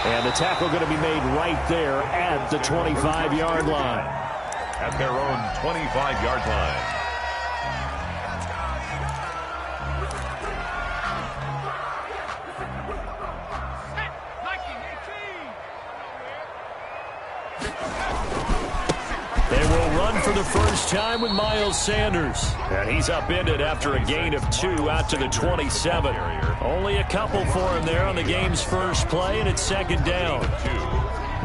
And the tackle going to be made right there at the 25-yard line. At their own 25-yard line. They will run for the first time with Miles Sanders. And he's upended after a gain of 2 out to the 27. Only a couple for him there on the game's first play, and it's second down.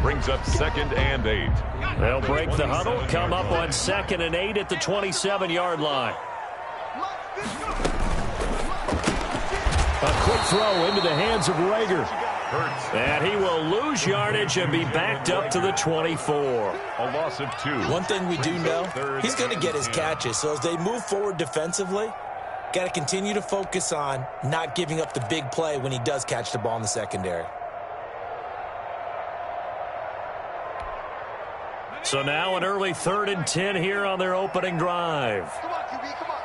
Brings up 2nd and 8. They'll break the huddle, come up on 2nd and 8 at the 27-yard line. A quick throw into the hands of Rager. And he will lose yardage and be backed up to the 24. A loss of 2. One thing we do know, he's going to get his catches. So as they move forward defensively, got to continue to focus on not giving up the big play when he does catch the ball in the secondary. So now an early 3rd and 10 here on their opening drive. Come on, QB, come on.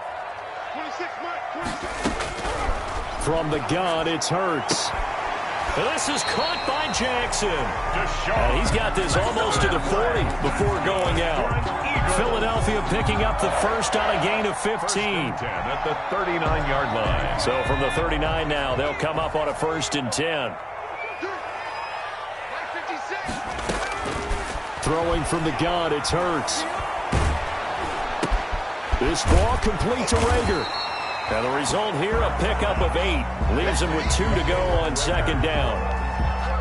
26, Mike, 26. From the gun, it's Hurts. This is caught by Jackson. And he's got this almost to the 40 before going out. Philadelphia picking up the first on a gain of 15. At the 39-yard line. So from the 39 now, they'll come up on a 1st and 10. Throwing from the gun, it's Hurts. This ball complete to Rager. And the result here, a pickup of 8. Leaves him with 2 to go on 2nd down.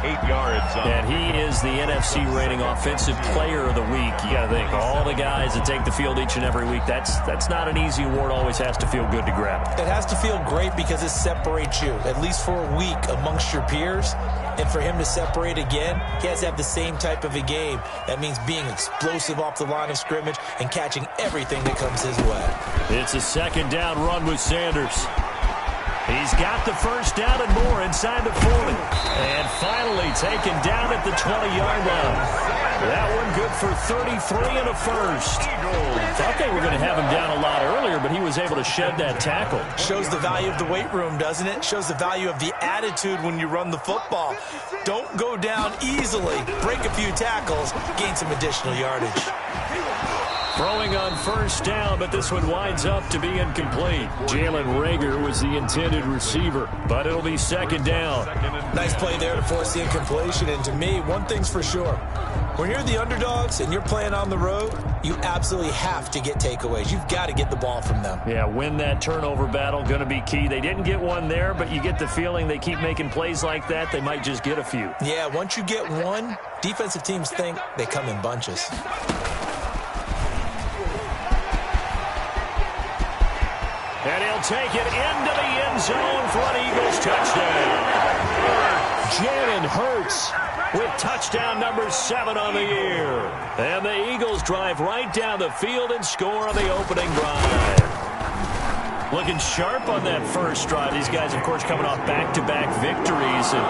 8 yards. And he is the NFC rating offensive player of the week. You got to think, all the guys that take the field each and every week, that's not an easy award. Always has to feel good to grab. It has to feel great because it separates you, at least for a week, amongst your peers. And for him to separate again, he has to have the same type of a game. That means being explosive off the line of scrimmage and catching everything that comes his way. It's a 2nd down run with Sanders. He's got the first down and more inside the 40. And finally taken down at the 20-yard line. That one good for 33 and a first. Thought they were going to have him down a lot earlier, but he was able to shed that tackle. Shows the value of the weight room, doesn't it? Shows the value of the attitude when you run the football. Don't go down easily. Break a few tackles. Gain some additional yardage. Throwing on first down, but this one winds up to be incomplete. Jalen Rager was the intended receiver, but it'll be 2nd down. Nice play there to force the incompletion. And to me, one thing's for sure. When you're the underdogs and you're playing on the road, you absolutely have to get takeaways. You've got to get the ball from them. Yeah, win that turnover battle, going to be key. They didn't get one there, but you get the feeling they keep making plays like that, they might just get a few. Yeah, once you get one, defensive teams think they come in bunches. And he'll take it into the end zone for an Eagles touchdown. Jalen Hurts with touchdown number 7 on the year. And the Eagles drive right down the field and score on the opening drive. Looking sharp on that first drive. These guys, of course, coming off back-to-back victories. And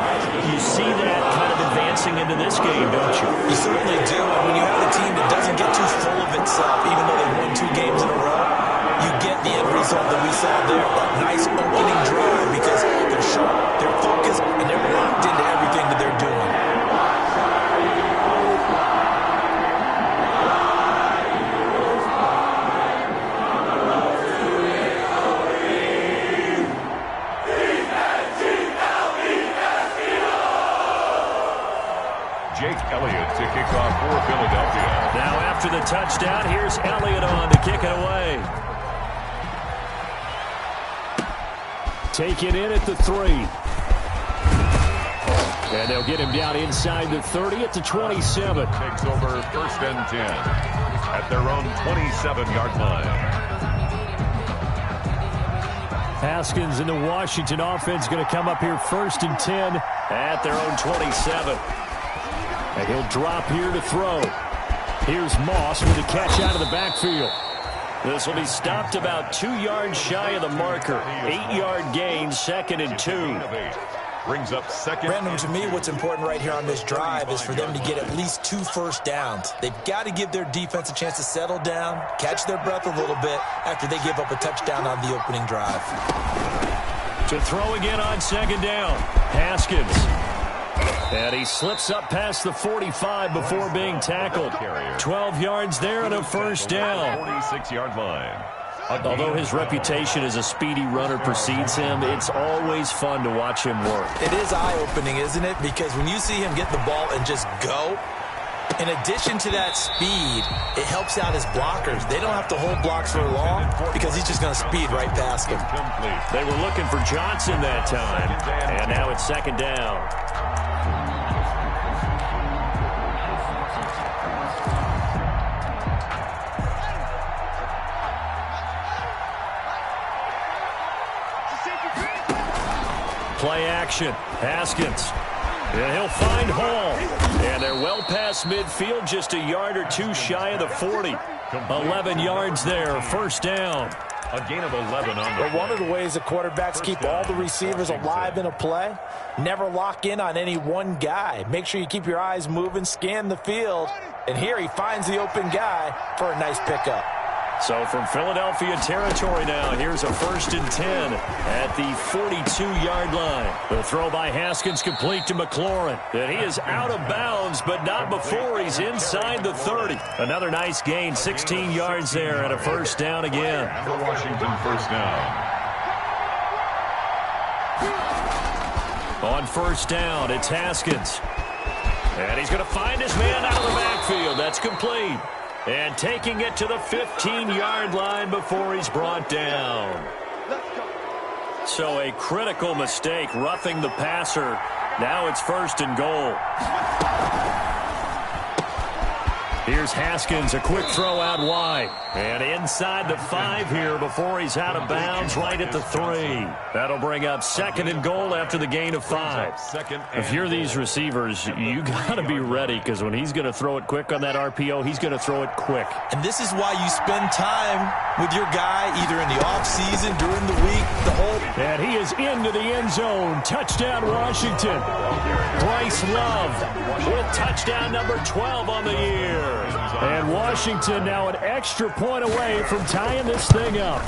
you see that kind of advancing into this game, don't you? You certainly do. And when you have a team that doesn't get too full of itself, even though they've won 2 games in a row, you get the end result that we saw there, that nice opening drive, because they're sharp, they're focused, and they're locked into everything that they're doing. Jake Elliott to kick off for Philadelphia. Now after the touchdown, here's Elliott on to kick it away. Taken in at the 3. And they'll get him down inside the 30 at the 27. Takes over 1st and 10 at their own 27-yard line. Haskins and the Washington offense going to come up here 1st and 10 at their own 27. And he'll drop here to throw. Here's Moss with a catch out of the backfield. This will be stopped about 2 yards shy of the marker. 8-yard gain, 2nd and 2. Brings up 2nd. Brandon, to me, what's important right here on this drive is for them to get at least 2 first downs. They've got to give their defense a chance to settle down, catch their breath a little bit after they give up a touchdown on the opening drive. To throw again on 2nd down. Haskins. And he slips up past the 45 before being tackled. 12 yards there and a first down. 46-yard line. Although his reputation as a speedy runner precedes him, it's always fun to watch him work. It is eye-opening, isn't it? Because when you see him get the ball and just go, in addition to that speed, it helps out his blockers. They don't have to hold blocks for long because he's just going to speed right past them. They were looking for Johnson that time, and now it's second down. Play action. Haskins. And he'll find Hall. And they're well past midfield, just a yard or two shy of the 40. 11 yards there, first down. A gain of 11 on the But one of the ways the quarterbacks keep all the receivers alive in a play, never lock in on any one guy. Make sure you keep your eyes moving, scan the field. And here he finds the open guy for a nice pickup. So from Philadelphia territory now, here's a 1st and 10 at the 42-yard line. The throw by Haskins complete to McLaurin. And he is out of bounds, but not before he's inside the 30. Another nice gain, 16 yards there, and a first down again. For Washington, first down. On first down, it's Haskins. And he's going to find his man out of the backfield. That's complete. And taking it to the 15-yard line before he's brought down. So a critical mistake, roughing the passer. Now it's 1st and goal. Here's Haskins, a quick throw out wide. And inside the 5 here before he's out of bounds, right at the 3. That'll bring up 2nd and goal after the gain of 5. If you're these receivers, you got to be ready, because when he's going to throw it quick on that RPO, he's going to throw it quick. And this is why you spend time with your guy, either in the offseason, during the week, the whole... And he is into the end zone. Touchdown, Washington. Bryce Love with touchdown number 12 on the year. And Washington now an extra point away from tying this thing up.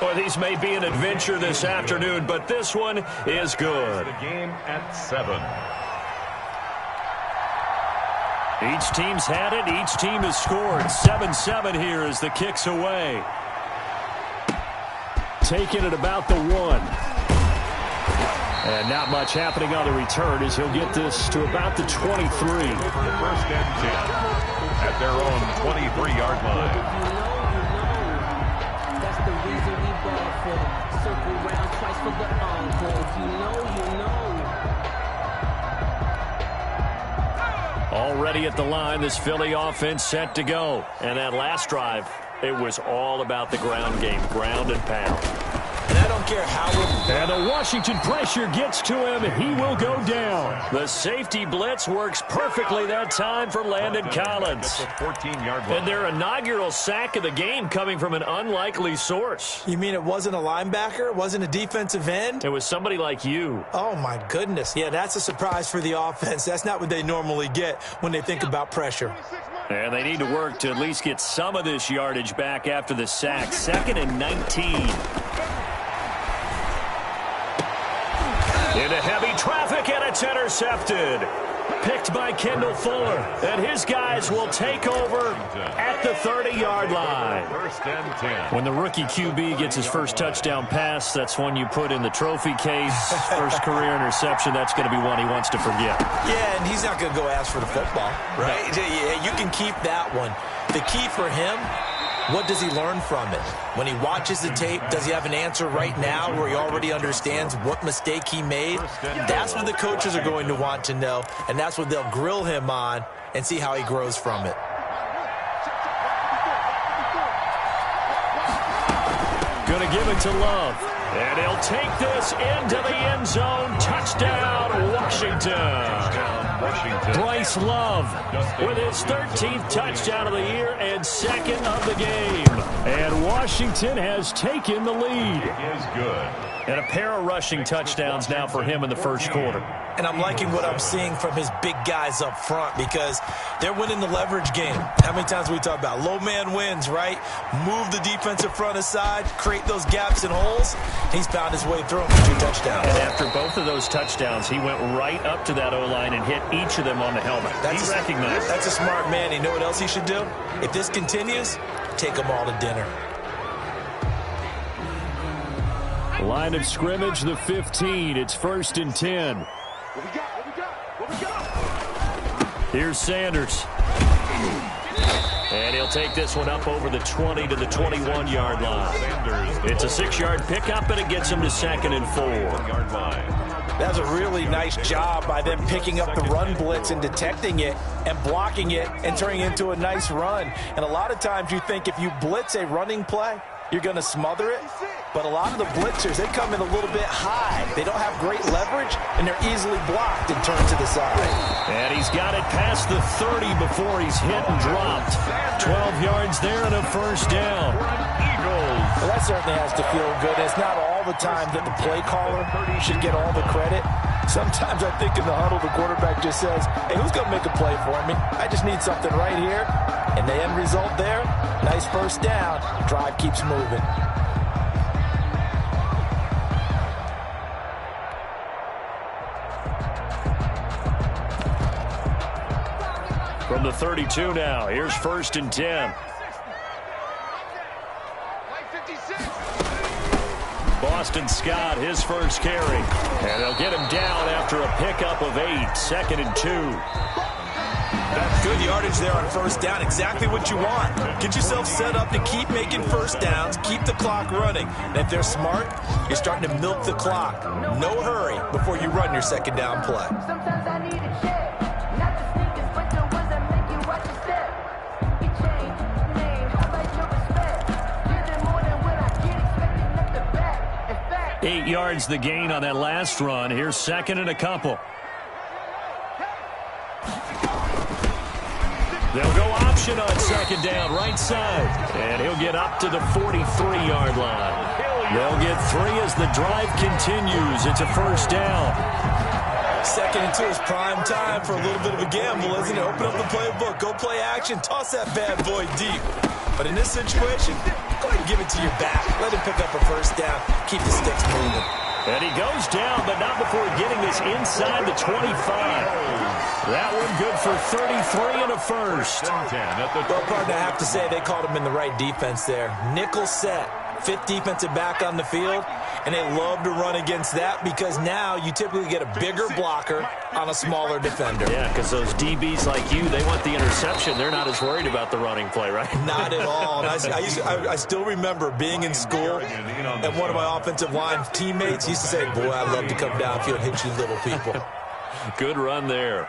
Well, these may be an adventure this afternoon, but this one is good. The game at 7. Each team's had it. Each team has scored. 7-7 here as the kick's away. Taking it about the 1. And not much happening on the return as he'll get this to about the 23. 1st and 10 at their own 23-yard line. That's the reason we ball for. Circle round twice for the encore. If you know, you know. Already at the line, this Philly offense set to go. And that last drive, it was all about the ground game, ground and pound. And I don't care how... And the Washington pressure gets to him. He will go down. The safety blitz works perfectly that time for Landon Collins. 14-yard line. And their inaugural sack of the game coming from an unlikely source. You mean it wasn't a linebacker? It wasn't a defensive end? It was somebody like you. Oh, my goodness. Yeah, that's a surprise for the offense. That's not what they normally get when they think about pressure. And they need to work to at least get some of this yardage back after the sack. 2nd and 19. Into heavy traffic, and it's intercepted. Picked by Kendall Fuller. And his guys will take over at the 30-yard line. 1st and 10. When the rookie QB gets his first touchdown pass, that's one you put in the trophy case. First career interception, that's going to be one he wants to forget. Yeah, and he's not going to go ask for the football, right? Yeah, you can keep that one. The key for him, what does he learn from it? When he watches the tape, does he have an answer right now where he already understands what mistake he made? That's what the coaches are going to want to know, and that's what they'll grill him on and see how he grows from it. Going to give it to Love. And he'll take this into the end zone. Touchdown, Washington. Bryce Love with his 13th touchdown of the year and 2nd of the game. And Washington has taken the lead. It is good. And a pair of rushing touchdowns now for him in the first quarter. And I'm liking what I'm seeing from his big guys up front because they're winning the leverage game. How many times we talk about low man wins, right? Move the defensive front aside, create those gaps and holes. He's found his way through them for 2 touchdowns. And after both of those touchdowns, he went right up to that O-line and hit each of them on the helmet. He recognized. That's a smart man. You know what else he should do? If this continues, take them all to dinner. Line of scrimmage, the 15. It's 1st and 10. What we got? Here's Sanders. And he'll take this one up over the 20 to the 21-yard line. It's a 6-yard pickup, and it gets him to 2nd and 4. That's a really nice job by them picking up the run blitz and detecting it and blocking it and turning it into a nice run. And a lot of times you think if you blitz a running play, you're going to smother it. But a lot of the blitzers, they come in a little bit high. They don't have great leverage, and they're easily blocked and turned to the side. And he's got it past the 30 before he's hit and dropped. 12 yards there and a 1st down. Well, that certainly has to feel good. It's not all the time that the play caller should get all the credit. Sometimes I think in the huddle, the quarterback just says, hey, who's going to make a play for me? I just need something right here. And the end result there, nice 1st down. Drive keeps moving. From the 32 now, here's 1st and 10. Boston Scott, his first carry. And they'll get him down after a pickup of 8, 2nd and 2. That's good yardage there on 1st down. Exactly what you want. Get yourself set up to keep making 1st downs, keep the clock running. And if they're smart, you're starting to milk the clock. No hurry before you run your 2nd down play. Sometimes I need a check. Not the sneakers, but the ones that make you watch your step. Get changed, name, I like your respect. Give them more than what I get, expecting up the back. In fact, 8 yards the gain on that last run. Here's 2nd and a couple. They'll go option on 2nd down, right side. And he'll get up to the 43-yard line. They'll get 3 as the drive continues. It's a 1st down. 2nd and 2 is prime time for a little bit of a gamble, isn't it? Open up the playbook, go play action, toss that bad boy deep. But in this situation, go ahead and give it to your back. Let him pick up a 1st down. Keep the sticks moving. And he goes down, but not before getting this inside the 25. That one good for 33 and a 1st. Well, partner, I have to say they called him in the right defense there. Nickel set, 5th defensive back on the field, and they love to run against that because now you typically get a bigger blocker on a smaller defender. Yeah, because those DBs like you, they want the interception. They're not as worried about the running play, right? Not at all. And I still remember being in school, and one of my offensive line teammates used to say, boy, I'd love to come downfield and hit you little people. Good run there.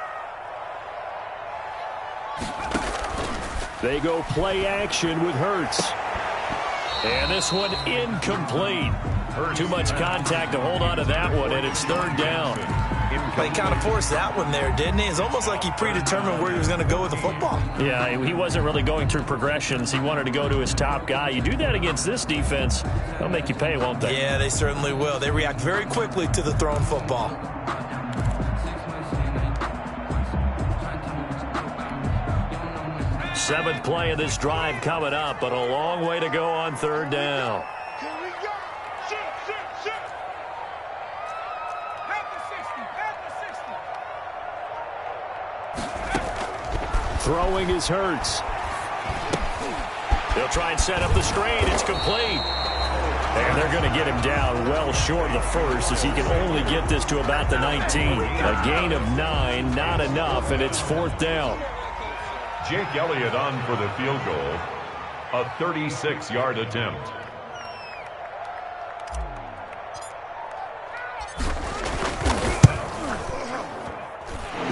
They go play action with Hurts. And this one incomplete. Too much contact to hold on to that one, and it's 3rd down. He kind of forced that one there, didn't he? It's almost like he predetermined where he was going to go with the football. Yeah, he wasn't really going through progressions. He wanted to go to his top guy. You do that against this defense, they'll make you pay, won't they? Yeah, they certainly will. They react very quickly to the thrown football. Seventh play of this drive coming up, but a long way to go on 3rd down. Here we go. Shoot. At the 60. Throwing is Hurts. They'll try and set up the screen. It's complete. And they're going to get him down well short of the 1st as he can only get this to about the 19. A gain of 9, not enough, and it's 4th down. Jake Elliott on for the field goal. A 36-yard attempt.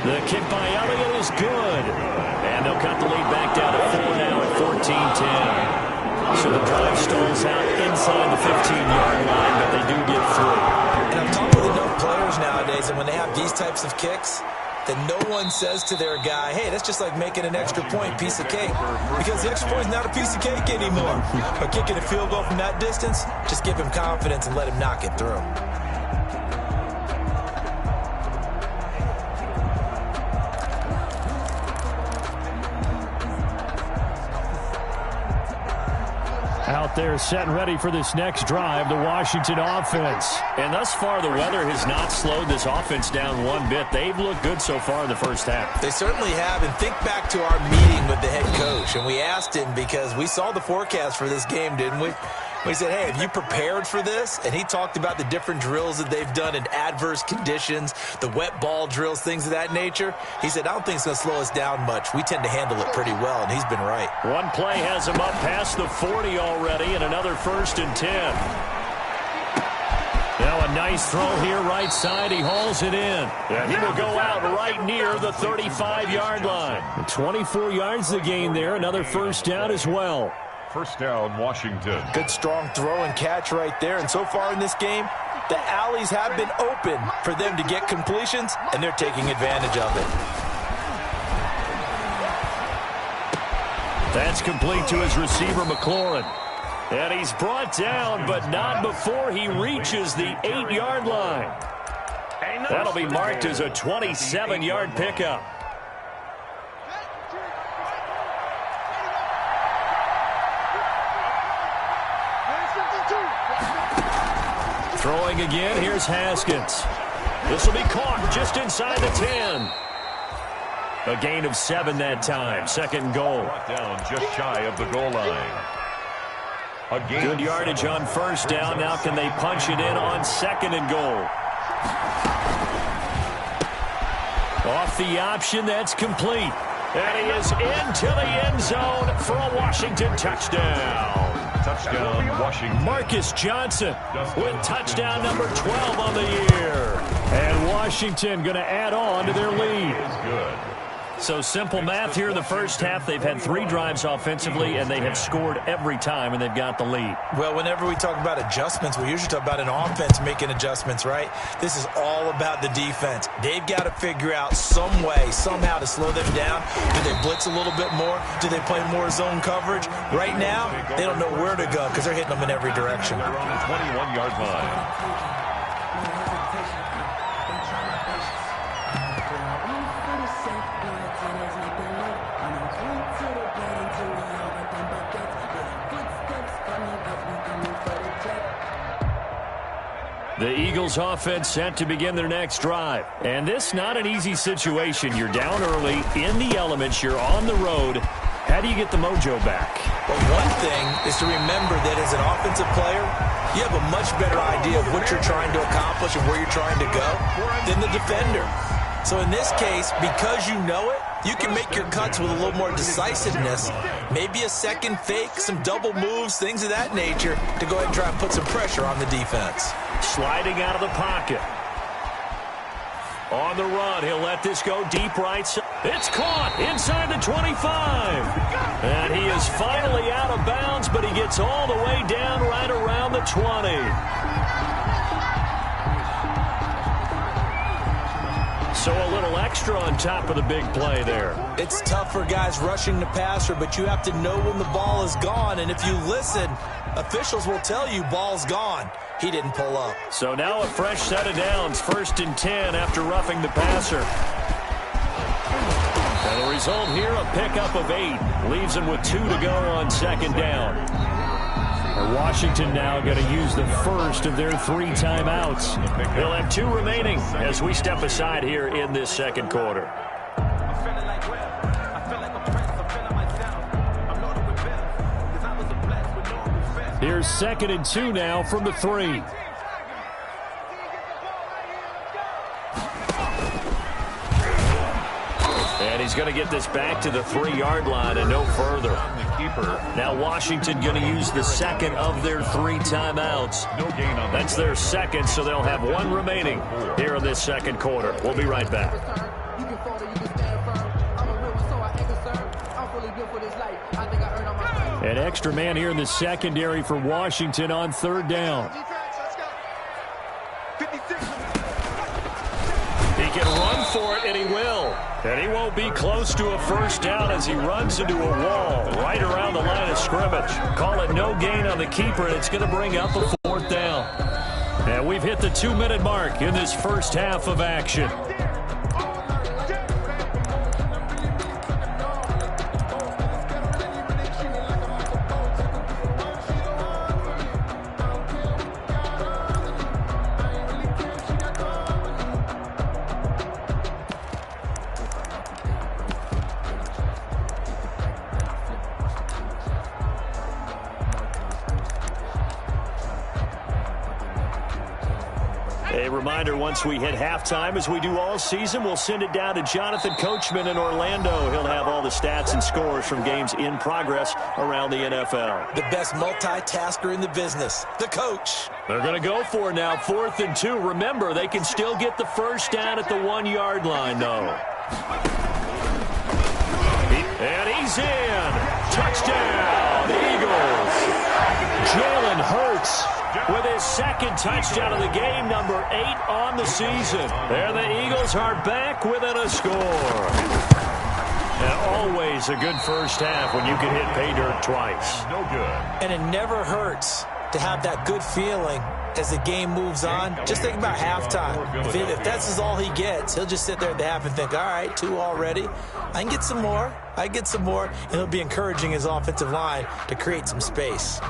The kick by Elliott is good. And they'll cut the lead back down to 4 now at 14-10. So the drive stalls out inside the 15-yard line, but they do get through. And I'm talking with enough players nowadays, and when they have these types of kicks, that no one says to their guy, hey, that's just like making an extra point, piece of cake. Because the extra point is not a piece of cake anymore. But kicking a field goal from that distance, just give him confidence and let him knock it through. out there setting ready for this next drive, the Washington offense. And thus far, the weather has not slowed this offense down one bit. They've looked good so far in the first half. They certainly have. And think back to our meeting with the head coach. And we asked him because we saw the forecast for this game, didn't we? We said, hey, have you prepared for this? And he talked about the different drills that they've done in adverse conditions, the wet ball drills, things of that nature. He said, I don't think it's going to slow us down much. We tend to handle it pretty well, and he's been right. One play has him up past the 40 already, and another 1st and 10. Now a nice throw here right side. He hauls it in. And he will go out right near the 35-yard line. 24 yards the gain there. Another first down as well. First down, Washington. Good strong throw and catch right there. And so far in this game, the alleys have been open for them to get completions, and they're taking advantage of it. That's complete to his receiver, McLaurin. And he's brought down, but not before he reaches the 8-yard line. That'll be marked as a 27-yard pickup. Throwing again, here's Haskins. This will be caught just inside the 10. A gain of 7 that time. 2nd and goal. Brought down just shy of the goal line. Good yardage on first down. Now can they punch it in on 2nd and goal? Off the option, that's complete. And he is into the end zone for a Washington touchdown. Touchdown, Washington. Marcus Johnson with touchdown number 12 on the year. And Washington going to add on to their lead. Good. So simple math here in the first half. They've had 3 drives offensively, and they have scored every time, and they've got the lead. Well, whenever we talk about adjustments, we usually talk about an offense making adjustments, right? This is all about the defense. They've got to figure out some way, somehow to slow them down. Do they blitz a little bit more? Do they play more zone coverage? Right now, they don't know where to go because they're hitting them in every direction. They're on the 21-yard line. The Eagles offense set to begin their next drive. And this not an easy situation. You're down early, in the elements, you're on the road. How do you get the mojo back? Well, one thing is to remember that as an offensive player, you have a much better idea of what you're trying to accomplish and where you're trying to go than the defender. So in this case, because you know it, you can make your cuts with a little more decisiveness. Maybe a second fake, some double moves, things of that nature to go ahead and try and put some pressure on the defense. Sliding out of the pocket. On the run, he'll let this go deep right side. It's caught inside the 25. And he is finally out of bounds, but he gets all the way down right around the 20. So a little extra on top of the big play there. It's tough for guys rushing the passer, but you have to know when the ball is gone. And if you listen, officials will tell you ball's gone. He didn't pull up. So now a fresh set of downs, 1st and 10 after roughing the passer. And the result here, a pickup of 8. Leaves him with 2 to go on 2nd down. And Washington now going to use the first of their 3 timeouts. They'll have 2 remaining as we step aside here in this 2nd quarter. Here's 2nd and 2 now from the 3. And he's going to get this back to the 3-yard line and no further. Now Washington going to use the 2nd of their 3 timeouts. That's their 2nd, so they'll have 1 remaining here in this 2nd quarter. We'll be right back. An extra man here in the secondary for Washington on 3rd down. He can run for it, and he will. And he won't be close to a first down as he runs into a wall right around the line of scrimmage. Call it no gain on the keeper, and it's going to bring up a 4th down. And we've hit the 2-minute mark in this first half of action. reminder, once we hit halftime, as we do all season, we'll send it down to Jonathan Coachman in Orlando. He'll have all the stats and scores from games in progress around the NFL. The best multitasker in the business, the coach. They're going to go for it now, 4th and 2. Remember, they can still get the first down at the 1-yard line, though. And he's in. Touchdown, Eagles. Jalen Hurts with his second touchdown of the game, number 8 on the season. And the Eagles are back within a score. And always a good first half when you can hit pay dirt twice. No good. And it never hurts to have that good feeling as the game moves on. Just think about halftime. If that's all he gets, he'll just sit there at the half and think, all right, 2 already. I can get some more. And he'll be encouraging his offensive line to create some space.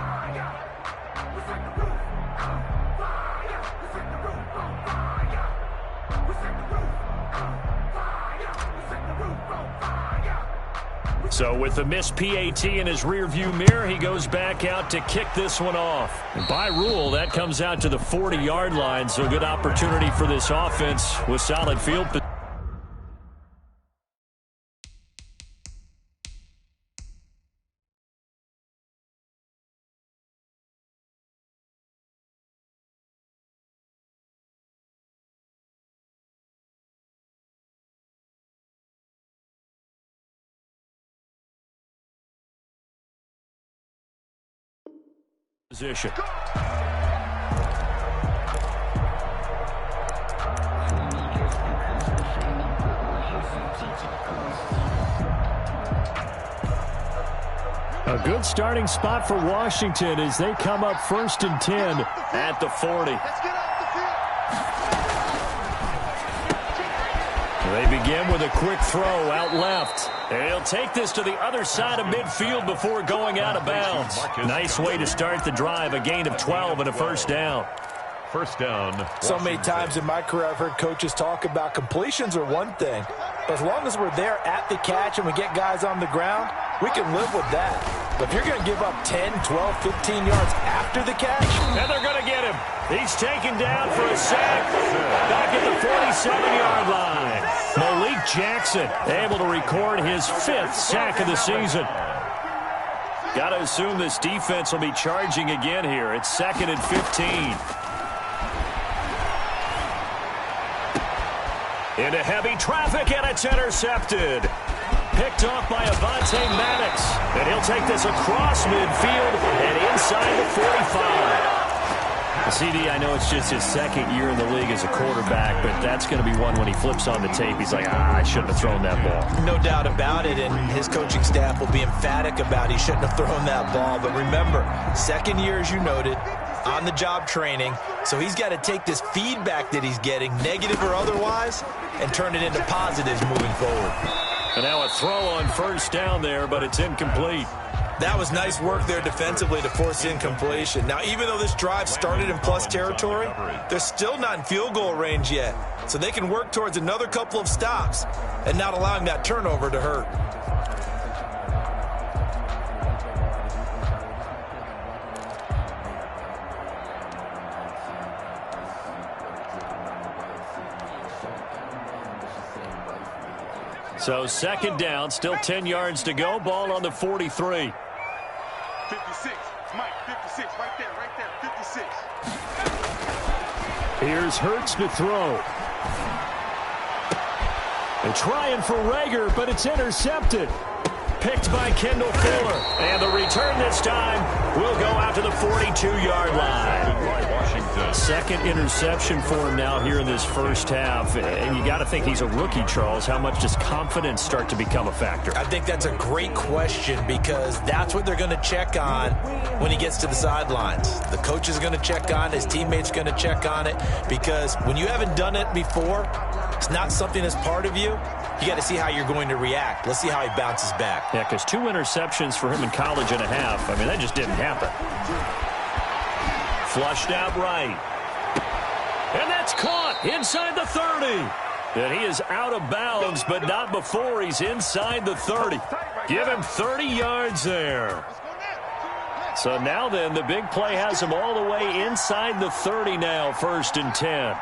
So with the missed PAT in his rearview mirror, he goes back out to kick this one off. And by rule, that comes out to the 40-yard line, so a good opportunity for this offense with solid field position. A good starting spot for Washington as they come up 1st and 10 at the 40. They begin with a quick throw out left. And he'll take this to the other side of midfield before going out of bounds. Nice way to start the drive, a gain of 12 and a first down. First down. So many times in my career I've heard coaches talk about completions are one thing. But as long as we're there at the catch and we get guys on the ground, we can live with that. But if you're going to give up 10, 12, 15 yards after the catch. And they're going to get him. He's taken down for a sack back at the 47-yard line. Malik Jackson able to record his 5th sack of the season. Got to assume this defense will be charging again here. It's 2nd and 15. Into heavy traffic, and it's intercepted. Picked off by Avonte Maddox. And he'll take this across midfield and inside the 45. CD, I know it's just his 2nd year in the league as a quarterback, but that's going to be one when he flips on the tape. He's like, I shouldn't have thrown that ball. No doubt about it, and his coaching staff will be emphatic about he shouldn't have thrown that ball. But remember, 2nd year, as you noted, on-the-job training, so he's got to take this feedback that he's getting, negative or otherwise, and turn it into positives moving forward. And now a throw on first down there, but it's incomplete. That was nice work there defensively to force incompletion. Now, even though this drive started in plus territory, they're still not in field goal range yet. So they can work towards another couple of stops and not allowing that turnover to hurt. So 2nd down, still 10 yards to go. Ball on the 43. 56, Mike, 56, right there, 56. Here's Hurts to throw. They're trying for Rager, but it's intercepted. Picked by Kendall Fuller. And the return this time will go out to the 42-yard line. 2nd interception for him now here in this first half. And you got to think he's a rookie, Charles. How much does confidence start to become a factor? I think that's a great question because that's what they're going to check on when he gets to the sidelines. The coach is going to check on it. His teammates going to check on it because when you haven't done it before, it's not something that's part of you. You got to see how you're going to react. Let's see how he bounces back. Yeah, because 2 interceptions for him in college and a half. I mean, that just didn't happen. Flushed out right. And that's caught inside the 30. And he is out of bounds, but not before he's inside the 30. Give him 30 yards there. So now then, the big play has him all the way inside the 30 now, 1st and 10.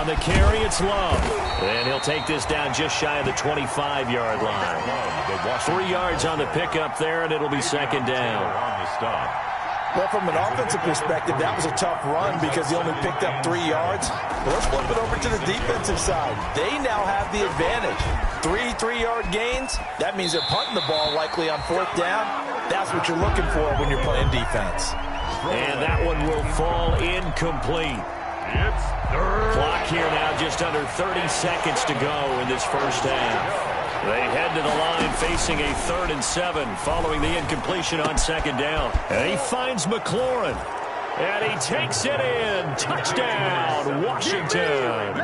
On the carry, it's Love. And he'll take this down just shy of the 25-yard line. 3 yards on the pickup there, and it'll be second down. On the stop. Well, from an offensive perspective, that was a tough run because he only picked up 3 yards. But let's flip it over to the defensive side. They now have the advantage. 3 3-yard gains. That means they're punting the ball likely on 4th down. That's what you're looking for when you're playing defense. And that one will fall incomplete. It's third. Clock here now, just under 30 seconds to go in this first half. They head to the line facing a 3rd and 7 following the incompletion on second down. And he finds McLaurin. And he takes it in. Touchdown, Washington.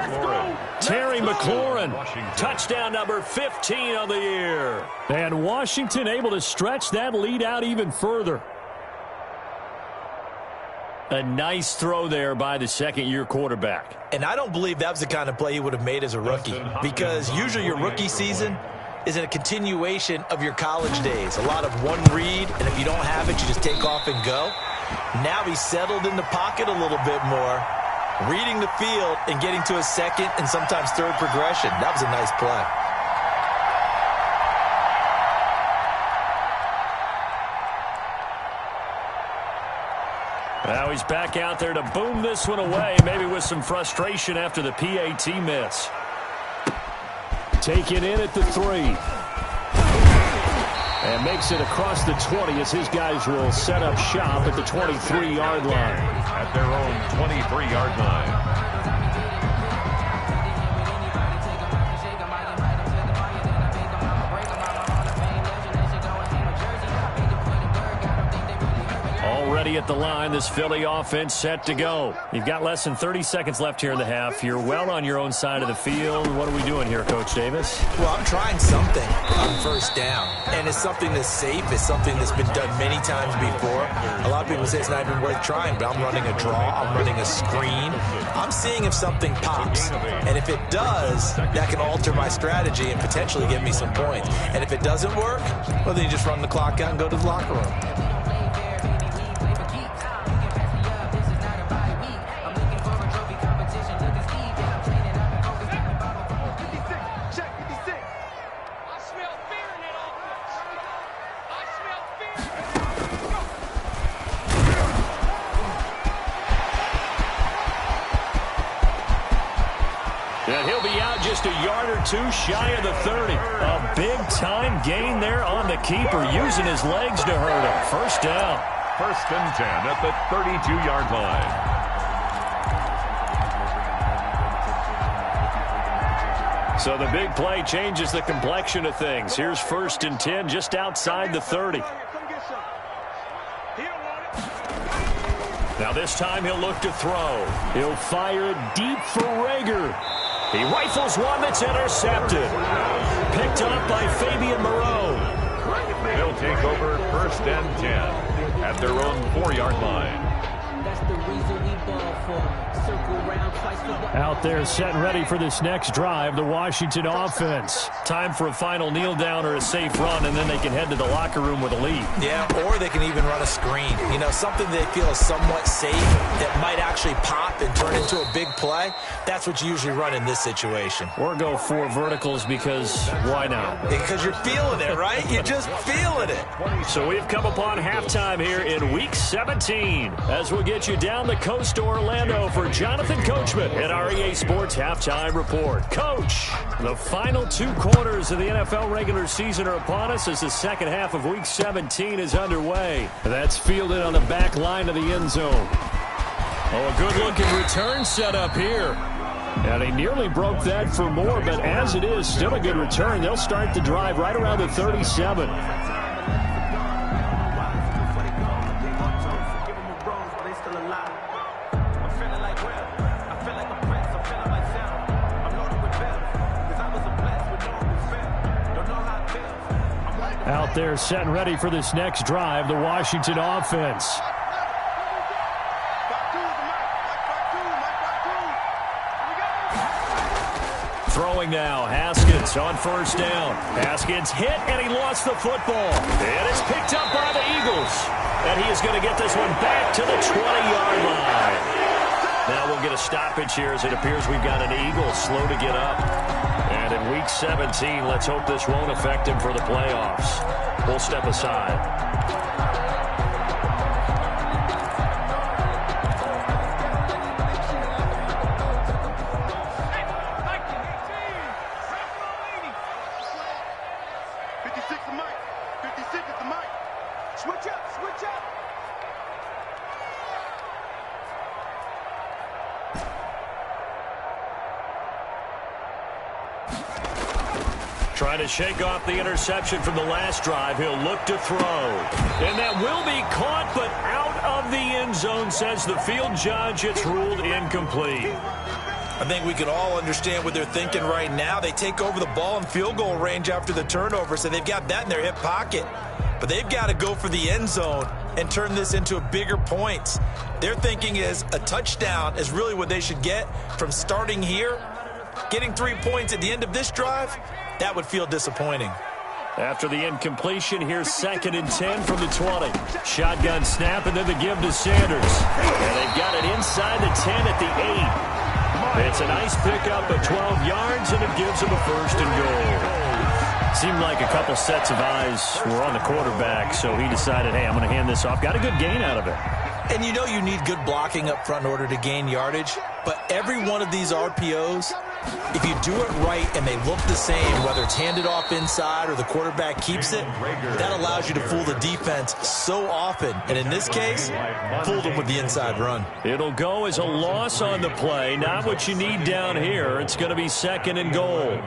Terry McLaurin. Touchdown number 15 on the year. And Washington able to stretch that lead out even further. A nice throw there by the second-year quarterback. And I don't believe that was the kind of play he would have made as a rookie, because usually your rookie season is a continuation of your college days. A lot of one read, and if you don't have it, you just take off and go. Now he's settled in the pocket a little bit more, reading the field and getting to a second and sometimes third progression. That was a nice play. Now he's back out there to boom this one away, maybe with some frustration after the PAT miss. Take it in at the 3. And makes it across the 20 as his guys will set up shop at the 23-yard line. At their own 23-yard line. Already at the line, this Philly offense set to go. You've got less than 30 seconds left here in the half. You're well on your own side of the field. What are we doing here, Coach Davis? Well, I'm trying something on 1st down, and it's something that's safe. It's something that's been done many times before. A lot of people say it's not even worth trying, but I'm running a draw. I'm running a screen. I'm seeing if something pops, and if it does, that can alter my strategy and potentially get me some points. And if it doesn't work, well, then you just run the clock out and go to the locker room. And he'll be out just a yard or 2 shy of the 30. A big-time gain there on the keeper, using his legs to hurt him. First down. 1st and 10 at the 32-yard line. So the big play changes the complexion of things. Here's 1st and 10 just outside the 30. Now this time he'll look to throw. He'll fire it deep for Rager. He rifles one that's intercepted. Picked up by Fabian Moreau. They'll take over 1st and 10 at their own 4-yard line. That's the reason we ball for. Circle round twice for the Out there set and ready for this next drive, the Washington offense. Time for a final kneel down or a safe run, and then they can head to the locker room with a lead. Yeah, or they can even run a screen. You know, something they feel is somewhat safe that might actually pop and turn into a big play. That's what you usually run in this situation. Or go 4 verticals because why not? Because you're feeling it, right? You're just feeling it. So we've come upon halftime here in Week 17 as we'll get you down the coast to Orlando for Jonathan Coachman at our EA Sports Halftime Report. Coach, the final 2 quarters of the NFL regular season are upon us as the second half of Week 17 is underway. That's fielded on the back line of the end zone. Oh, a good-looking return set up here. And he nearly broke that for more, but as it is, still a good return. They'll start the drive right around the 37. Out there set and ready for this next drive, the Washington offense. Throwing now, Haskins on 1st down. Haskins hit, and he lost the football. And it's picked up by the Eagles. And he is going to get this one back to the 20-yard line. Now we'll get a stoppage here as it appears we've got an Eagle slow to get up. And in Week 17, let's hope this won't affect him for the playoffs. We'll step aside. Trying to shake off the interception from the last drive. He'll look to throw. And that will be caught, but out of the end zone, says the field judge. It's ruled incomplete. I think we can all understand what they're thinking right now. They take over the ball in field goal range after the turnover, so they've got that in their hip pocket. But they've got to go for the end zone and turn this into a bigger point. Their thinking is a touchdown is really what they should get from starting here. Getting 3 points at the end of this drive, that would feel disappointing. After the incompletion, here's 2nd and 10 from the 20. Shotgun snap, and then the give to Sanders. And they've got it inside the 10 at the 8. It's a nice pickup of 12 yards, and it gives them a 1st and goal. Seemed like a couple sets of eyes were on the quarterback, so he decided, hey, I'm going to hand this off. Got a good gain out of it. And you know you need good blocking up front in order to gain yardage, but every one of these RPOs, if you do it right and they look the same, whether it's handed off inside or the quarterback keeps it, that allows you to fool the defense so often. And in this case, fooled them with the inside run. It'll go as a loss on the play. Not what you need down here. It's going to be 2nd and goal.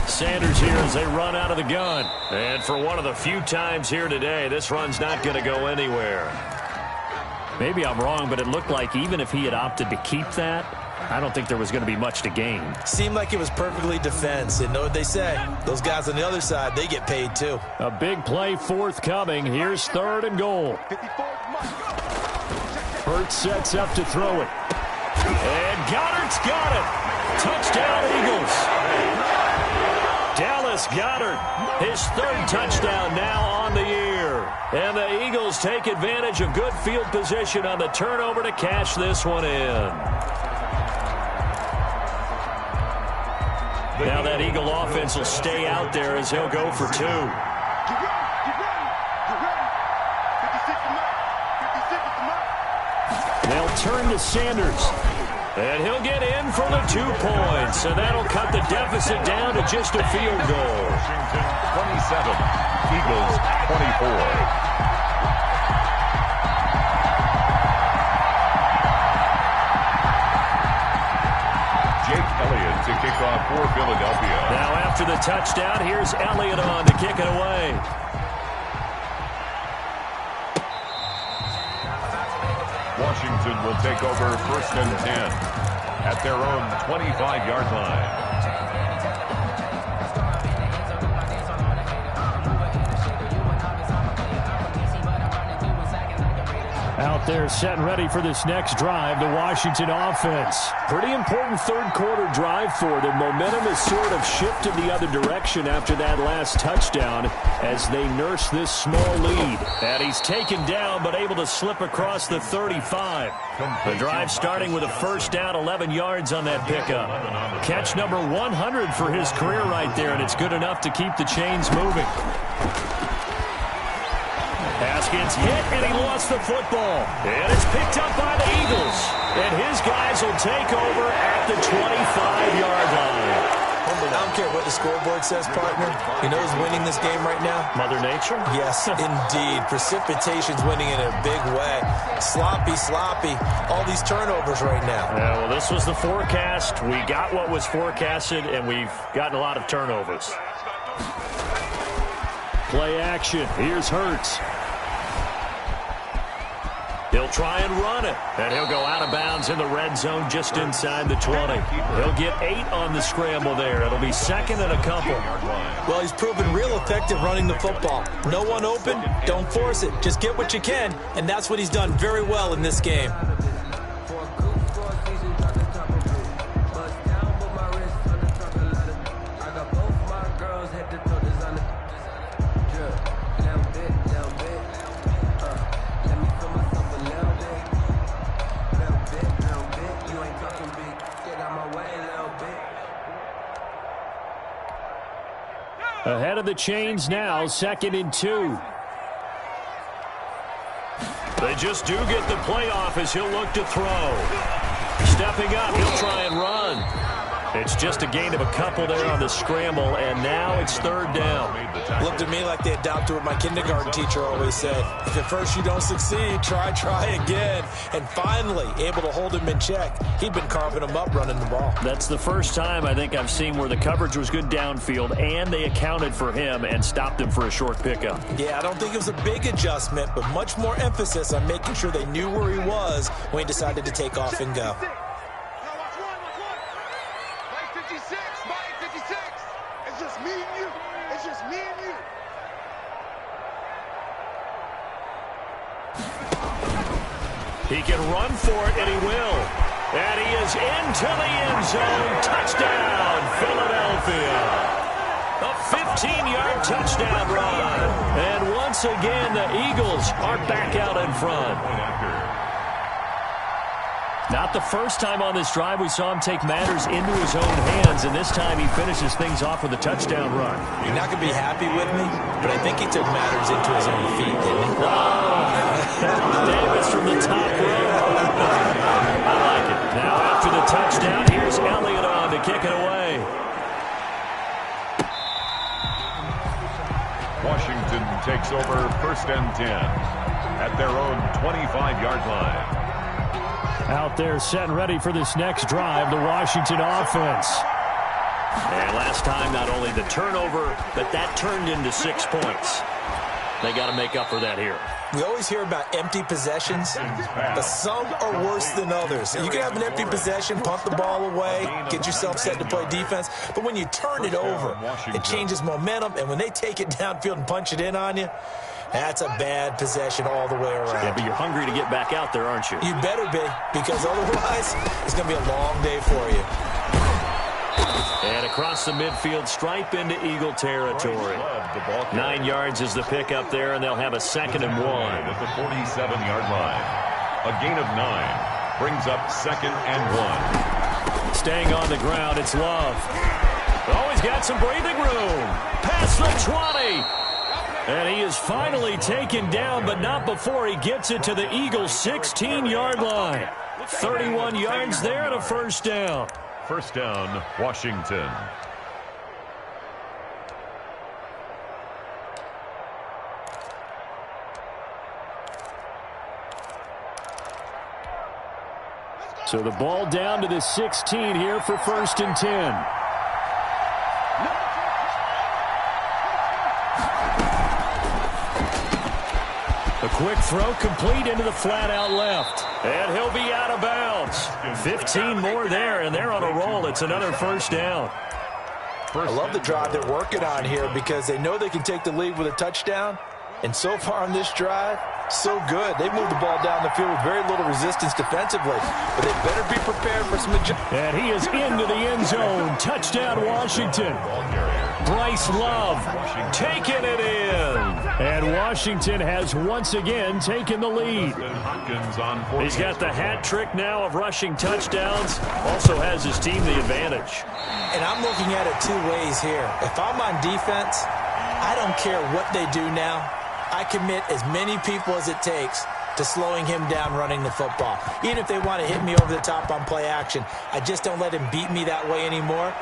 Sanders here as they run out of the gun. And for one of the few times here today, this run's not going to go anywhere. Maybe I'm wrong, but it looked like even if he had opted to keep that, I don't think there was going to be much to gain. Seemed like it was perfectly defense. And know what they say? Those guys on the other side, they get paid too. A big play forthcoming. Here's 3rd and goal. Hurts sets up to throw it. And Goddard's got it. Touchdown, Eagles. Dallas Goedert, his 3rd touchdown now on the year. And the Eagles take advantage of good field position on the turnover to cash this one in. Now that Eagle offense will stay out there as he'll go for 2. They'll turn to Sanders. And he'll get in for the 2 points. And that'll cut the deficit down to just a field goal. Washington 27, Eagles 24. To kick off for Philadelphia. Now after the touchdown, here's Elliott on to kick it away. Washington will take over 1st and 10 at their own 25-yard line. Out there set and ready for this next drive, the Washington offense. Pretty important 3rd quarter drive for them. Momentum has sort of shifted the other direction after that last touchdown as they nurse this small lead. And he's taken down but able to slip across the 35. The drive starting with a 1st down, 11 yards on that pickup. Catch number 100 for his career right there, and it's good enough to keep the chains moving. Pass gets hit, and he lost the football. And it's picked up by the Eagles. And his guys will take over at the 25-yard line. I don't care what the scoreboard says, partner. You know who's winning this game right now? Mother Nature? Yes, indeed. Precipitation's winning in a big way. Sloppy. All these turnovers right now. Yeah, well, this was the forecast. We got what was forecasted, and we've gotten a lot of turnovers. Play action. Here's Hurts. He'll try and run it, and he'll go out of bounds in the red zone just inside the 20. He'll get 8 on the scramble there. It'll be 2nd and a couple. Well, he's proven real effective running the football. No one open, don't force it. Just get what you can, and that's what he's done very well in this game. Ahead of the chains now, 2nd and 2. They just do get the playoff as he'll look to throw. Stepping up, he'll try and run. It's just a gain of a couple there on the scramble, and now it's 3rd down. Looked at me like they adopted what my kindergarten teacher always said. If at first you don't succeed, try again. And finally, able to hold him in check. He'd been carving him up running the ball. That's the first time I think I've seen where the coverage was good downfield, and they accounted for him and stopped him for a short pickup. Yeah, I don't think it was a big adjustment, but much more emphasis on making sure they knew where he was when he decided to take off and go. He can run for it, and he will. And he is into the end zone. Touchdown, Philadelphia. A 15-yard touchdown run. And once again, the Eagles are back out in front. Not the first time on this drive we saw him take matters into his own hands, and this time he finishes things off with a touchdown run. You're not going to be happy with me, but I think he took matters into his own feet, didn't he? Davis from the top row. I like it. Now after the touchdown, here's Elliott on to kick it away. Washington takes over 1st and 10 at their own 25-yard line. Out there set and ready for this next drive, the Washington offense. And last time, not only the turnover, but that turned into 6 points. They got to make up for that here. We always hear about empty possessions, but some are worse than others. You can have an empty possession, punt the ball away, get yourself set to play defense, but when you turn it over, it changes momentum, and when they take it downfield and punch it in on you, that's a bad possession all the way around. Yeah, but you're hungry to get back out there, aren't you? You better be, because otherwise it's going to be a long day for you. And across the midfield stripe into Eagle territory. 9 yards is the pickup there, and they'll have a 2nd and 1. At the 47-yard line. A gain of 9 brings up 2nd and 1. Staying on the ground, it's Love. Oh, he's got some breathing room. Past the 20. And he is finally taken down, but not before he gets it to the Eagles' 16-yard line. 31 yards there and a 1st down. 1st down, Washington. So the ball down to the 16 here for 1st and 10. A quick throw complete into the flat out left. And he'll be out of bounds. 15 more there, and they're on a roll. It's another 1st down. I love the drive they're working on here because they know they can take the lead with a touchdown. And so far on this drive, so good. They moved the ball down the field with very little resistance defensively. But they better be prepared for some adjustments. And he is into the end zone. Touchdown, Washington. Bryce Love taking it in. And Washington has once again taken the lead. He's got the hat trick now of rushing touchdowns. Also has his team the advantage. And I'm looking at it 2 ways here. If I'm on defense, I don't care what they do now. I commit as many people as it takes to slowing him down running the football. Even if they want to hit me over the top on play action, I just don't let him beat me that way anymore.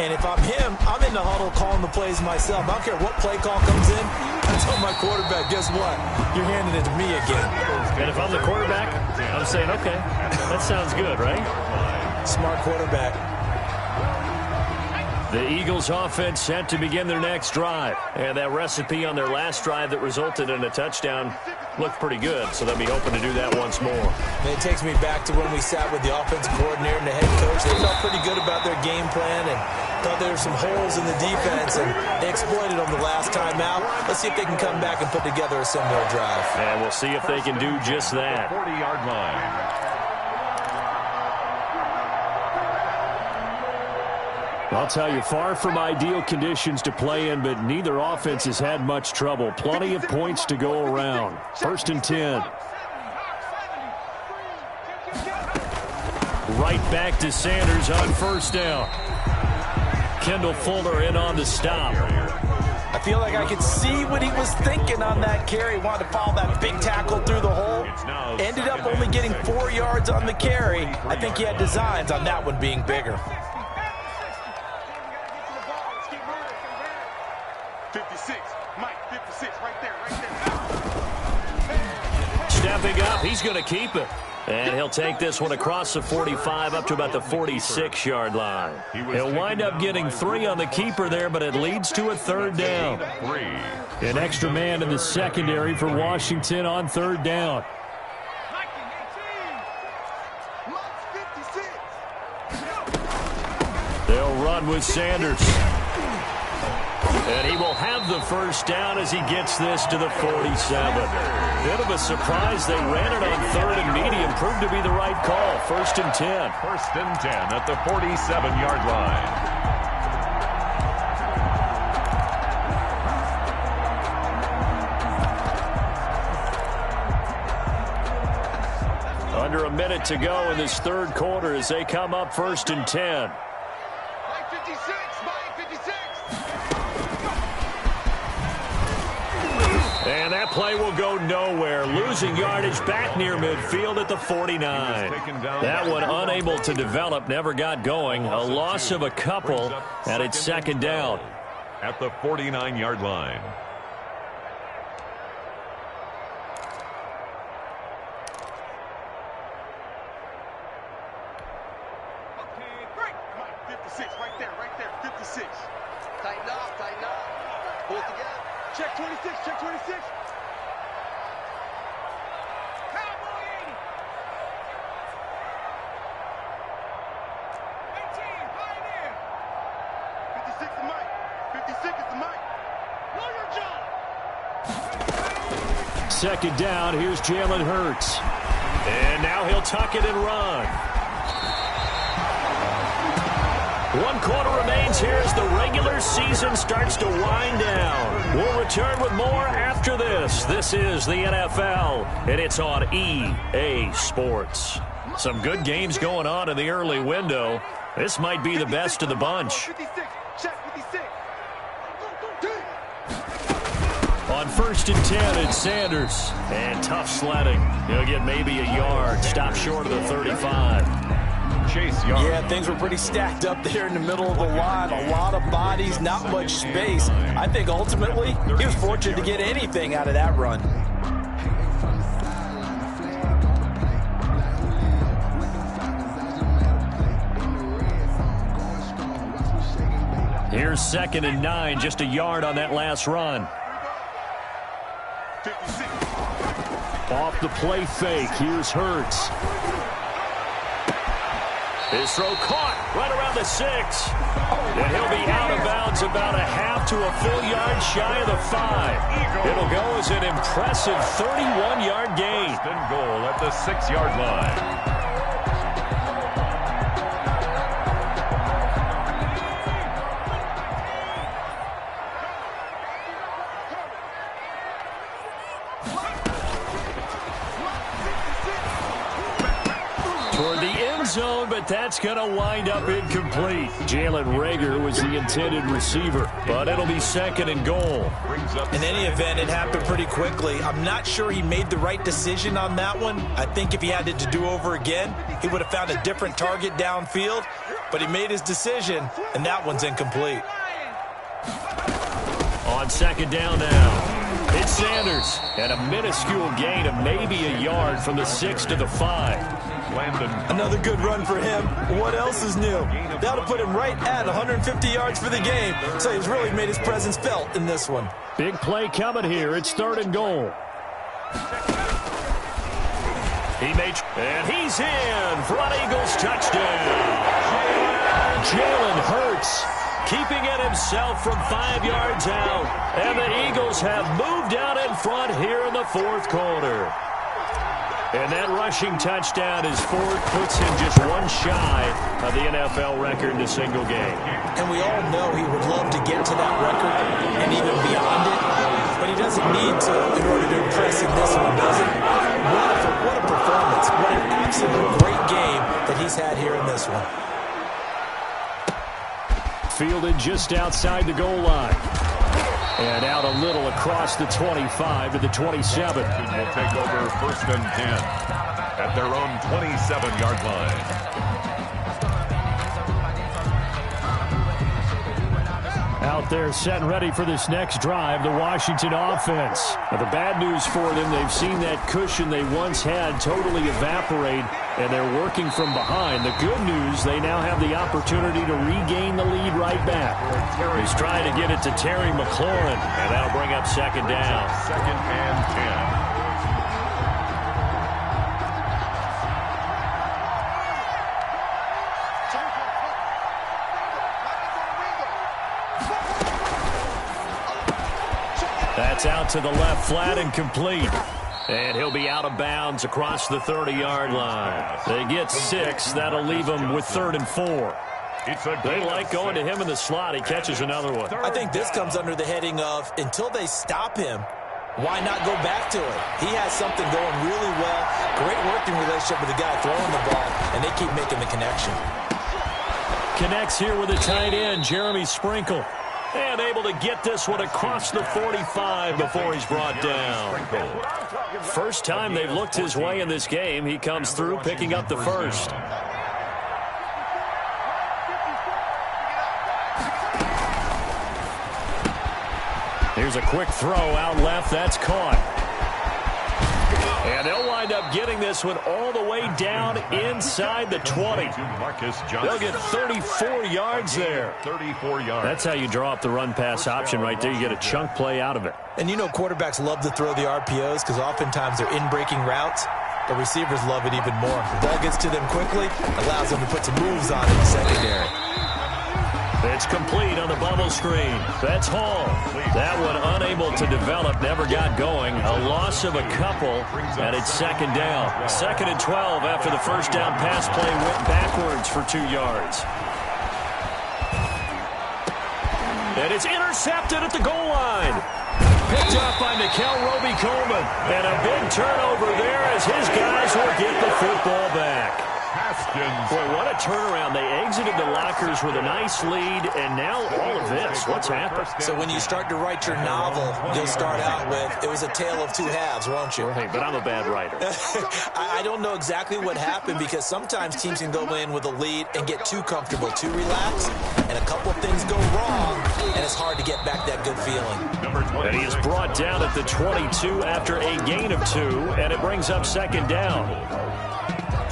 And if I'm him, I'm in the huddle calling the plays myself. I don't care what play call comes in. I tell my quarterback, guess what? You're handing it to me again. And if I'm the quarterback, I'm saying, okay, that sounds good, right? Smart quarterback. The Eagles offense set to begin their next drive. And that recipe on their last drive that resulted in a touchdown looked pretty good, so they'll be hoping to do that once more. And it takes me back to when we sat with the offensive coordinator and the head coach. They felt pretty good about their game plan and thought there were some holes in the defense, and they exploited them the last time out. Let's see if they can come back and put together a similar drive. And we'll see if they can do just that. 40-yard line. I'll tell you, far from ideal conditions to play in, but neither offense has had much trouble. Plenty of points to go around. 1st and 10. Right back to Sanders on 1st down. Kendall Fuller in on the stop. feel like I could see what he was thinking on that carry. Wanted to follow that big tackle through the hole. Ended up only getting 4 yards on the carry. I think he had designs on that one being bigger. 56, Mike, 56, right there. Stepping up, he's going to keep it. And he'll take this one across the 45 up to about the 46-yard line. He'll wind up getting 3 on the keeper there, but it leads to a 3rd down. An extra man in the secondary for Washington on 3rd down. They'll run with Sanders. And he will have the 1st down as he gets this to the 47. Bit of a surprise. They ran it on 3rd and medium. Proved to be the right call. 1st and 10. 1st and 10 at the 47-yard line. Under a minute to go in this 3rd quarter as they come up 1st and 10. Mike 56, Mike 56. And that play will go nowhere. Losing yardage back near midfield at the 49. That one unable to develop, never got going. A loss of a couple, and it's 2nd down. At the 49-yard line. Okay, great. Mike 56, right there, 56. Tighten up. Pull it together. Check 26, check 26. Cowboy 80. 18, Pioneer. 56 is Mike. 56 is the Mike. Lawyer John. 2nd down, here's Jalen Hurts. And now he'll tuck it and run. 1 quarter remains here as the regular season starts to wind down. We'll return with more after this. This is the NFL, and it's on EA Sports. Some good games going on in the early window. This might be the best of the bunch. 56, check 56. On 1st and 10, it's Sanders. And tough sledding. He'll get maybe a yard. Stop short of the 35. Chase Young. Yeah, things were pretty stacked up there in the middle of the line. A lot of bodies, not much space. I think ultimately he was fortunate to get anything out of that run. Here's 2nd and 9, just a yard on that last run. 56. Off the play fake, here's Hurts. His throw caught right around the 6. And he'll be out of bounds about a half to a full yard shy of the 5. It'll go as an impressive 31-yard gain. 1st and goal at the 6-yard line. Toward the end zone, but that's going to wind up incomplete. Jalen Reagor was the intended receiver, but it'll be 2nd and goal. In any event, it happened pretty quickly. I'm not sure he made the right decision on that one. I think if he had it to do over again, he would have found a different target downfield, but he made his decision, and that one's incomplete. On 2nd down now. It's Sanders, and a minuscule gain of maybe a yard from the 6 to the 5. Another good run for him. What else is new? That'll put him right at 150 yards for the game, so he's really made his presence felt in this one. Big play coming here. It's 3rd and goal. And he's in. Front Eagles touchdown. Jalen Hurts keeping it himself from 5 yards out. And the Eagles have moved out in front here in the 4th quarter. And that rushing touchdown is 4th, puts him just one shy of the NFL record in a single game. And we all know he would love to get to that record and even beyond it, but he doesn't need to in order to impress in this one, does he? What a performance. What an absolute great game that he's had here in this one. Fielded just outside the goal line. And out a little across the 25 to the 27. Washington will take over 1st and 10 at their own 27-yard line. Out there set and ready for this next drive, the Washington offense. Now, the bad news for them, they've seen that cushion they once had totally evaporate, and they're working from behind. The good news, they now have the opportunity to regain the lead right back. He's trying to get it to Terry McLaurin, and that'll bring up 2nd down. 2nd and 10. That's out to the left, flat and complete. And he'll be out of bounds across the 30-yard line. They get 6. That'll leave them with 3rd and 4. They like going to him in the slot. He catches another one. I think this comes under the heading of, until they stop him, why not go back to it? He has something going really well. Great working relationship with the guy throwing the ball, and they keep making the connection. Connects here with a tight end, Jeremy Sprinkle. And able to get this one across the 45 before he's brought down. First time they've looked his way in this game. He comes through picking up the first. Here's a quick throw out left. That's caught. And they'll wind up getting this one all the way down inside the 20. They'll get 34 yards there. 34 yards. That's how you draw up the run-pass option right there. You get a chunk play out of it. And you know quarterbacks love to throw the RPOs because oftentimes they're in-breaking routes. The receivers love it even more. The ball gets to them quickly, allows them to put some moves on in the secondary. It's complete on the bubble screen. That's Hall. That one unable to develop, never got going. A loss of a couple, and it's 2nd down. 2nd and 12 after the first down pass play went backwards for 2 yards. And it's intercepted at the goal line. Picked up by Nickel Roby-Coleman. And a big turnover there as his guys will get the football back. Boy, what a turnaround. They exited the lockers with a nice lead, and now all of this. What's happened? So when you start to write your novel, you'll start out with, it was a tale of two halves, won't you? Hey, but I'm a bad writer. I don't know exactly what happened because sometimes teams can go in with a lead and get too comfortable, too relaxed, and a couple things go wrong, and it's hard to get back that good feeling. And he is brought down at the 22 after a gain of 2, and it brings up 2nd down.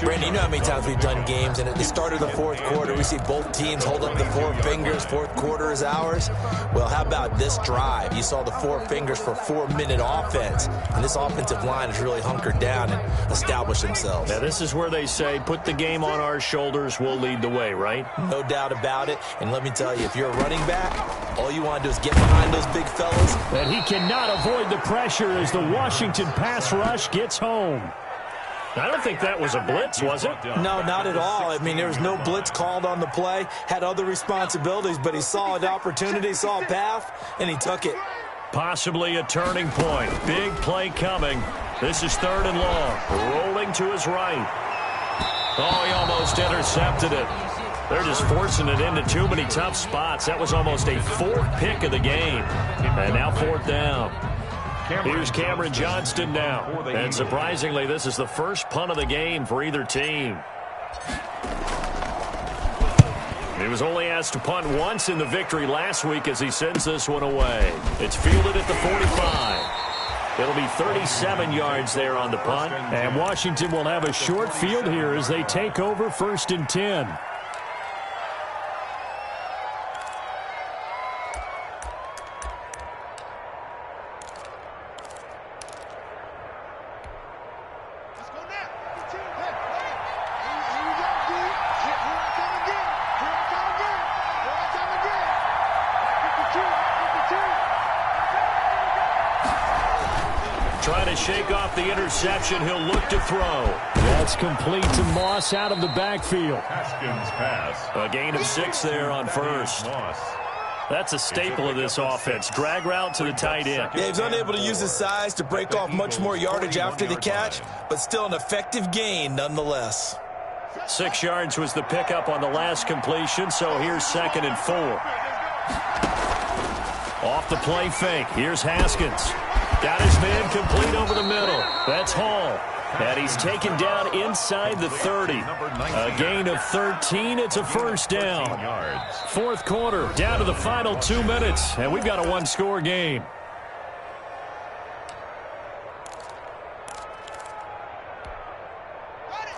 Brandon, you know how many times we've done games, and at the start of the 4th quarter, we see both teams hold up the 4 fingers, 4th quarter is ours. Well, how about this drive? You saw the 4 fingers for 4-minute offense, and this offensive line has really hunkered down and established themselves. Now, this is where they say, put the game on our shoulders, we'll lead the way, right? No doubt about it, and let me tell you, if you're a running back, all you want to do is get behind those big fellas. And he cannot avoid the pressure as the Washington pass rush gets home. I don't think that was a blitz, was it? No, not at all. I mean, there was no blitz called on the play. Had other responsibilities, but he saw an opportunity, saw a path, and he took it. Possibly a turning point. Big play coming. This is 3rd and long. Rolling to his right. Oh, he almost intercepted it. They're just forcing it into too many tough spots. That was almost a 4th pick of the game. And now 4th down. Here's Cameron Johnston now. And surprisingly, this is the first punt of the game for either team. He was only asked to punt once in the victory last week as he sends this one away. It's fielded at the 45. It'll be 37 yards there on the punt. And Washington will have a short field here as they take over 1st and 10. Trying to shake off the interception. He'll look to throw. That's complete to Moss out of the backfield. Haskins pass. A gain of 6 there on first. That's a staple of this offense. Drag route to the tight end. Yeah, he's unable to use his size to break off much more yardage after the catch, but still an effective gain nonetheless. 6 yards was the pickup on the last completion, so here's 2nd and 4. Off the play fake. Here's Haskins. Got his man complete over the middle. That's Hall. And he's taken down inside the 30. A gain of 13. It's a first down. Fourth quarter, down to the final 2 minutes. And we've got a one-score game.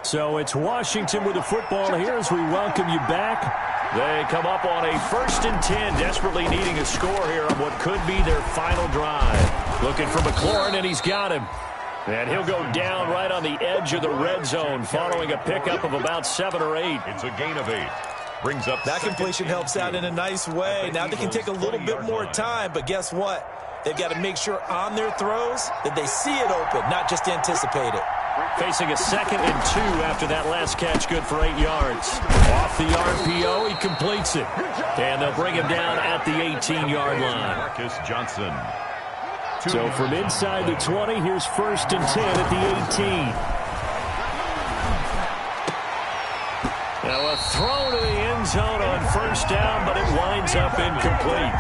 So it's Washington with the football here as we welcome you back. They come up on a 1st and 10, desperately needing a score here on what could be their final drive. Looking for McLaurin, and he's got him. And he'll go down right on the edge of the red zone following a pickup of about 7 or 8. It's a gain of 8. Brings up that completion helps out in a nice way. Now they can take a little bit more time, but guess what? They've got to make sure on their throws that they see it open, not just anticipate it. Facing a 2nd and 2 after that last catch, good for 8 yards. Off the RPO, he completes it. And they'll bring him down at the 18-yard line. Marcus Johnson. So from inside the 20, here's 1st and 10 at the 18. Now a throw to the end zone on 1st down, but it winds up incomplete.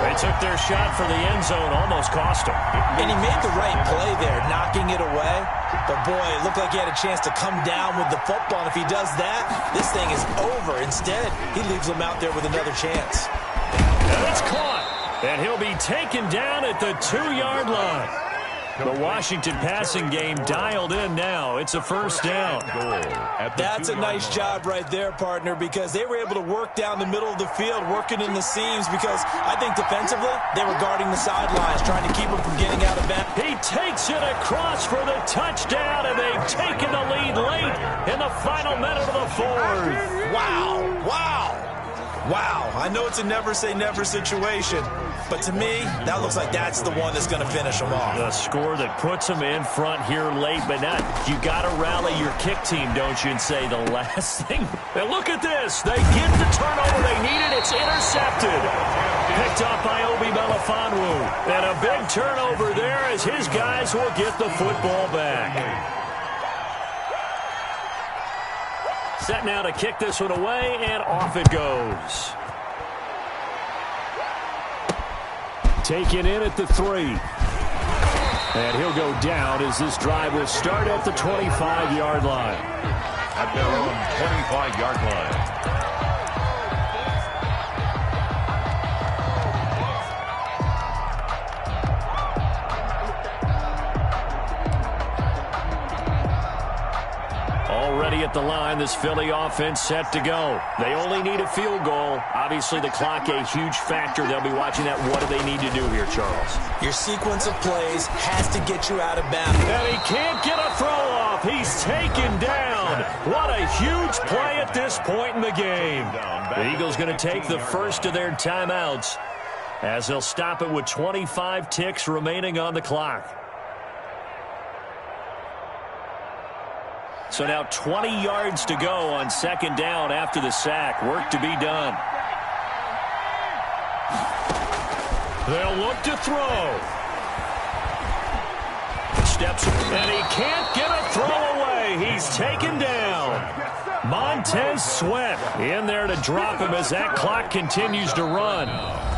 They took their shot for the end zone, almost cost him. And he made the right play there, knocking it away. But boy, it looked like he had a chance to come down with the football. And if he does that, this thing is over. Instead, he leaves him out there with another chance. And it's caught. And he'll be taken down at the 2-yard line. The Washington passing game dialed in now. It's a first down. That's a nice job right there, partner, because they were able to work down the middle of the field, working in the seams, because I think defensively they were guarding the sidelines, trying to keep them from getting out of bounds. He takes it across for the touchdown, and they've taken the lead late in the final minute of the 4th. Wow, wow. Wow, I know it's a never-say-never situation, but to me, that looks like that's the one that's going to finish them off. The score that puts them in front here late, but not. You got to rally your kick team, don't you, and say the last thing. And look at this. They get the turnover they needed. It's intercepted. Picked up by Obi Melifonwu. And a big turnover there as his guys will get the football back. Set now to kick this one away, and off it goes. Taken in at the 3. And he'll go down as this drive will start at the 25-yard line. At their own 25-yard line. Already at the line, this Philly offense set to go. They only need a field goal. Obviously, the clock a huge factor. They'll be watching that. What do they need to do here, Charles? Your sequence of plays has to get you out of bounds. And he can't get a throw off. He's taken down. What a huge play at this point in the game. The Eagles going to take the first of their timeouts as they'll stop it with 25 ticks remaining on the clock. So now 20 yards to go on 2nd down after the sack. Work to be done. They'll look to throw. Steps, and he can't get a throw away. He's taken down. Montez Sweat in there to drop him as that clock continues to run.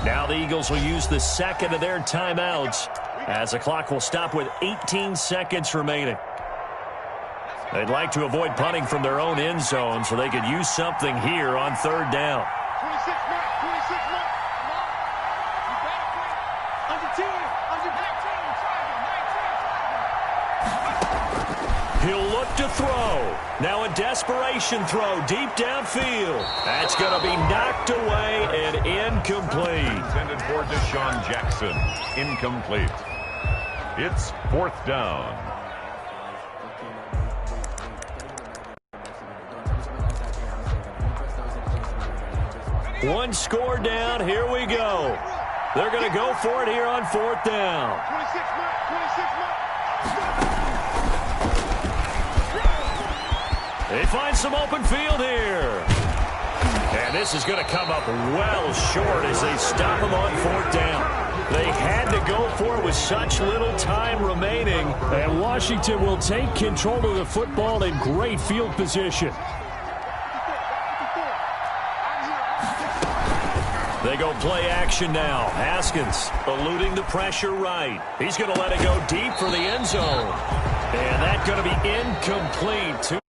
Now the Eagles will use the 2nd of their timeouts as the clock will stop with 18 seconds remaining. They'd like to avoid punting from their own end zone so they could use something here on 3rd down. 26 mark, 26 mark. Under 10, under 19, He'll look to throw. Now a desperation throw deep downfield. That's going to be knocked away and incomplete. Intended for Deshaun Jackson. Incomplete. It's 4th down. One score down. Here we go. They're going to go for it here on 4th down. 26 mark, 26 mark. They find some open field here. And this is going to come up well short as they stop him on 4th down. They had to go for it with such little time remaining. And Washington will take control of the football in great field position. They go play action now. Haskins eluding the pressure right. He's going to let it go deep for the end zone. And that's going to be incomplete.